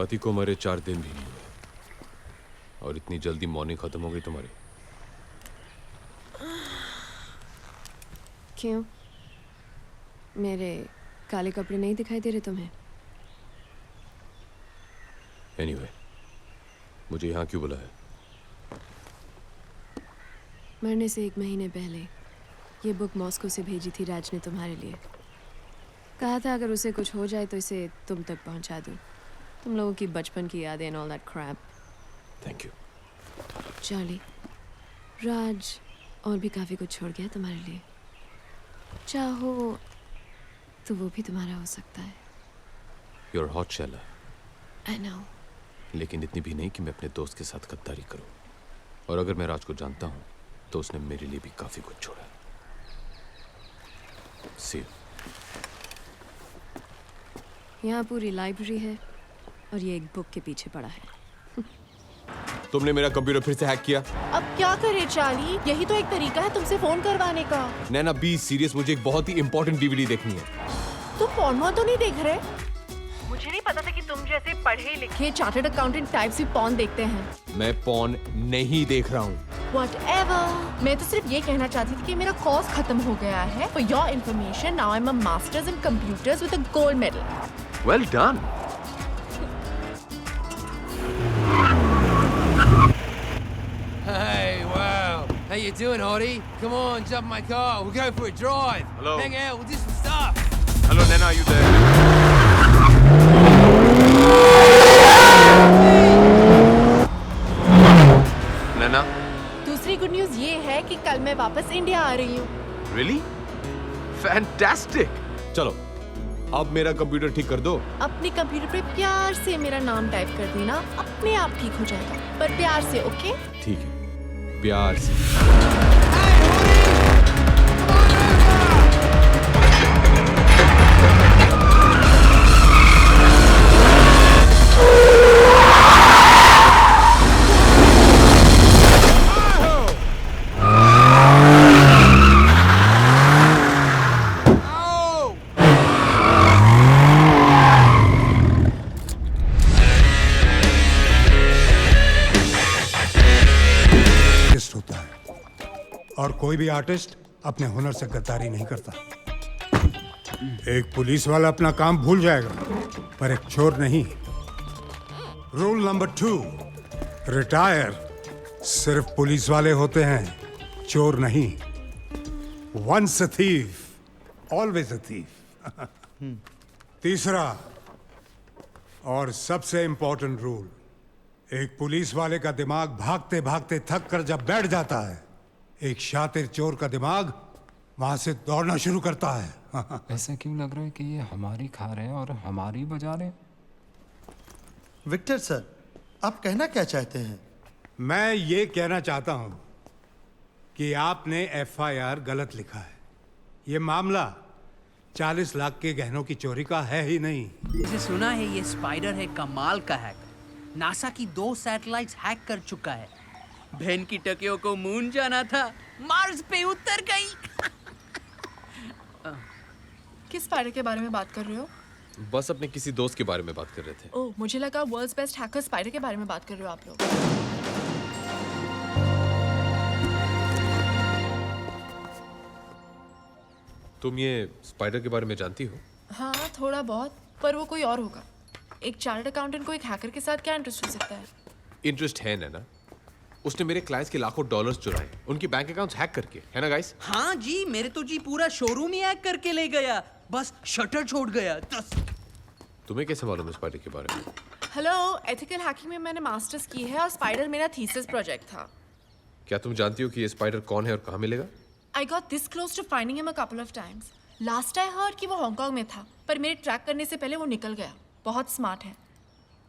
पति को मरे 4 दिन भी नहीं हुए और इतनी जल्दी मॉर्निंग खत्म हो गई तुम्हारी। क्यों? मेरे काले कपड़े नहीं दिखाई दे रहे तुम्हें? एनीवे, मुझे यहाँ क्यों बुलाया? मरने से 1 महीने पहले ये बुक मॉस्को से भेजी थी राज ने तुम्हारे लिए। कहा था अगर उसे कुछ हो जाए तो इसे तुम तक पहुंचा दूं। तुम लोगों की बचपन की यादें and all that crap. Thank you. Charlie, Raj और भी काफी कुछ छोड़ गया तुम्हारे लिए। चाहो तो वो भी तुम्हारा हो सकता है। You're hot, Shella. I know. लेकिन इतनी भी नहीं कि मैं अपने दोस्त के साथ गद्दारी करूं। और अगर मैं राज को जानता हूं तो उसने मेरे लिए भी काफी कुछ छोड़ा। See you. यहाँ पूरी लाइब्रेरी है और ये एक बुक के पीछे पड़ा है। तुमने मेरा कंप्यूटर फिर से हैक किया। अब क्या करे चार्ली, यही तो एक तरीका है तुमसे फोन करवाने का। नैना बी सीरियस, मुझे एक बहुत ही इंपॉर्टेंट डीवीडी देखनी है। तुम पॉर्नो तो नहीं देख रहे? मुझे नहीं पता था कि तुम जैसे पढ़े लिखे चार्टर्ड अकाउंटेंट टाइप्स भी पॉर्न देखते हैं। मैं पॉर्न नहीं देख रहा हूँ। Whatever. मैं तो सिर्फ ये कहना चाहती थी कि मेरा कोर्स खत्म हो गया है। For your information, now I'm a master's in computers with a gold medal. Well done. Hey, wow. How you doing, Hottie? Come on, jump in my car. We'll go for a drive. Hello. Hang out, we'll do some stuff. Hello, Nana, are you there? Nana? दूसरी good news ये है कि कल मैं वापस India आ रही हूँ। Really? Fantastic. चलो, अब मेरा कंप्यूटर ठीक कर दो। अपने कंप्यूटर पे प्यार से मेरा नाम टाइप कर देना, अपने आप ठीक हो जाएगा। पर प्यार से, ओके? ठीक है, प्यार से। होता है और कोई भी आर्टिस्ट अपने हुनर से गद्दारी नहीं करता। एक पुलिस वाला अपना काम भूल जाएगा पर एक चोर नहीं। रूल नंबर 2, रिटायर सिर्फ पुलिस वाले होते हैं, चोर नहीं। Once a thief always a thief. तीसरा और सबसे इंपॉर्टेंट रूल, एक पुलिस वाले का दिमाग भागते भागते थक कर जब बैठ जाता है, एक शातिर चोर का दिमाग वहां से दौड़ना शुरू करता है। ऐसा क्यों लग रहा है कि ये हमारी खा रहे हैं और हमारी बजा रहे हैं? विक्टर सर, आप कहना क्या चाहते हैं? मैं ये कहना चाहता हूं कि आपने FIR गलत लिखा है। ये मामला 40 लाख के गहनों की चोरी का है ही नहीं। इसे सुना है ये स्पाइडर है कमाल का हैकर। नासा की 2 सैटेलाइट्स हैक कर चुका है। बहन की टकियों को मून जाना था, मार्स पे उतर गई। किस स्पाइडर के बारे में बात कर रहे हो? बस अपने किसी दोस्त के बारे में बात कर रहे थे। ओह, मुझे लगा वर्ल्ड्स बेस्ट हैकर स्पाइडर के बारे में बात कर रहे हो आप लोग। तुम ये स्पाइडर के बारे में जानती हो? हाँ, थोड़ा बहुत, पर वो कोई और होगा। एक चार्टर्ड अकाउंटेंट को एक हैकर के साथ क्या इंटरेस्ट हो सकता है? इंटरेस्ट है ना। उसने मेरे क्लाइंट्स के लाखों डॉलर्स चुराए, उनकी बैंक अकाउंट्स हैक करके, है ना गाइस? हाँ जी, मेरे तो जी पूरा शोरूम ही हैक करके ले गया, बस शटर छोड़ गया। तुम्हें कैसे मालूम है स्पाइडर के बारे में? हेलो, एथिकल हैकिंग में मैंने मास्टर्स की है और स्पाइडर मेरा थीसिस प्रोजेक्ट था। क्या तुम जानती हो कि ये स्पाइडर कौन है और कहाँ मिलेगा? I got this close to finding him a couple of times. Last I heard कि वो हांगकांग में था, पर मेरे ट्रैक करने से पहले वो निकल गया। बहुत स्मार्ट है,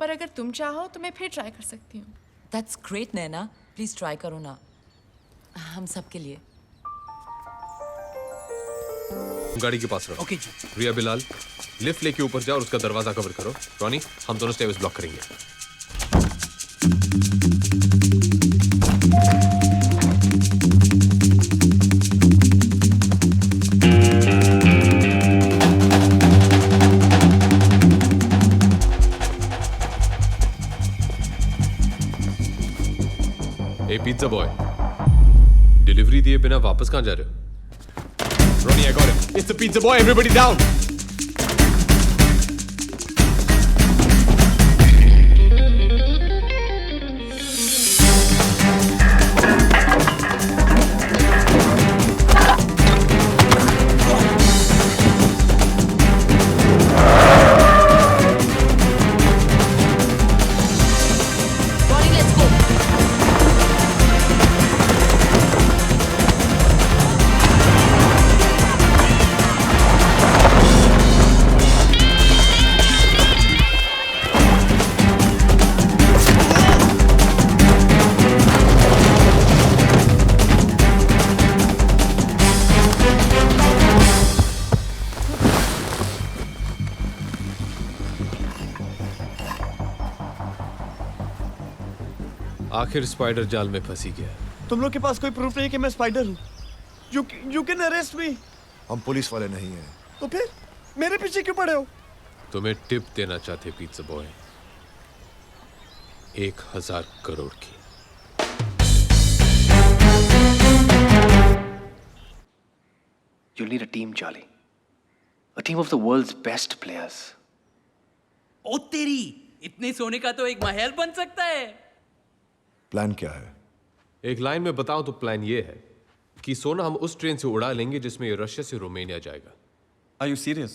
पर अगर तुम चाहो तो मैं फिर ट्राई कर सकती हूँ। That's great, Naina. Please try करो ना, हम सब के लिए। गाड़ी के पास रहो। ओके। रिया बिलाल, लिफ्ट लेके ऊपर जाओ और उसका दरवाजा कवर करो। रॉनी, हम दोनों स्टेयर्स ब्लॉक करेंगे। पिज्जा बॉय, डिलीवरी दिए बिना वापस कहाँ जा रहे हो? Ronnie, I got him. It's the pizza boy. Everybody down. Ronnie, let's go. आखिर स्पाइडर जाल में फंसी गया। तुम लोग के पास कोई प्रूफ नहीं कि मैं स्पाइडर हूँ। यू कैन अरेस्ट मी। हम पुलिस वाले नहीं हैं। तो फिर मेरे पीछे क्यों पड़े हो? तुम्हें टिप देना चाहते पिज्जा बॉय, 1000 करोड़ की। You'll need a team, Charlie. A team of the world's best players. ओ तेरी, इतने सोने का तो एक महल बन सकता है। प्लान क्या है? एक लाइन में बताऊं तो प्लान ये है कि सोना हम उस ट्रेन से उड़ा लेंगे जिसमें ये रशिया से रोमानिया जाएगा। Are you serious?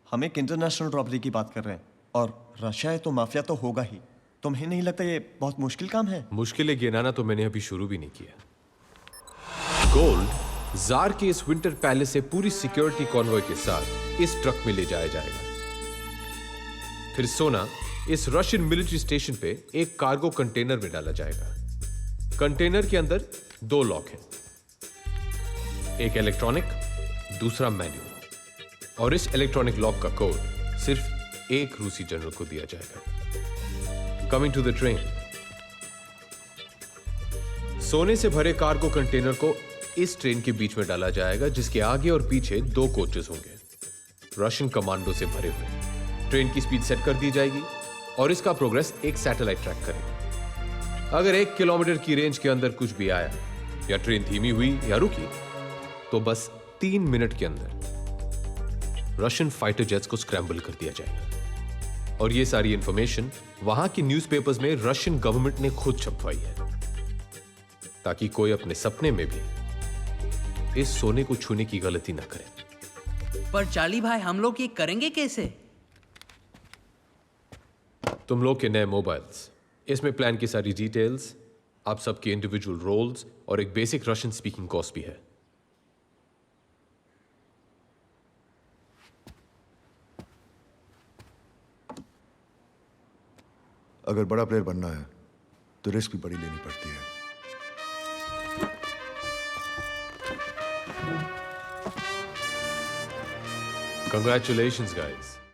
हम एक इंटरनेशनल रॉबरी की बात कर रहे हैं और रशिया है तो माफिया तो होगा ही। तुम्हें नहीं लगता ये बहुत मुश्किल काम है? मुश्किलें गिनाना तो मैंने अभी शुरू भी नहीं किया। गोल्ड जार के इस विंटर पैलेस से पूरी सिक्योरिटी कॉन्वॉय के साथ इस ट्रक में ले जाया जाएगा। फिर सोना इस रशियन मिलिट्री स्टेशन पे एक कार्गो कंटेनर में डाला जाएगा। कंटेनर के अंदर 2 लॉक हैं, एक इलेक्ट्रॉनिक, दूसरा मैनुअल। और इस इलेक्ट्रॉनिक लॉक का कोड सिर्फ एक रूसी जनरल को दिया जाएगा। कमिंग टू द ट्रेन, सोने से भरे कार्गो कंटेनर को इस ट्रेन के बीच में डाला जाएगा, जिसके आगे और पीछे 2 कोचेस होंगे, रशियन कमांडो से भरे हुए। ट्रेन की स्पीड सेट कर दी जाएगी और इसका प्रोग्रेस एक सैटेलाइट ट्रैक करेगा। अगर 1 किलोमीटर की रेंज के अंदर कुछ भी आया या ट्रेन धीमी हुई या रुकी तो बस 3 मिनट के अंदर रशियन फाइटर जेट्स को स्क्रैम्बल कर दिया जाएगा। और ये सारी इंफॉर्मेशन वहां की न्यूज़पेपर्स में रशियन गवर्नमेंट ने खुद छपवाई है, ताकि कोई अपने सपने में भी इस सोने को छूने की गलती ना करे। पर चार्ली भाई, हम लोग ये करेंगे कैसे? तुम लोग के नए मोबाइल्स, इसमें प्लान की सारी डिटेल्स, आप सबके इंडिविजुअल रोल्स और एक बेसिक रशियन स्पीकिंग कोर्स भी है। अगर बड़ा प्लेयर बनना है तो रिस्क भी बड़ी लेनी पड़ती है। Congratulations, guys.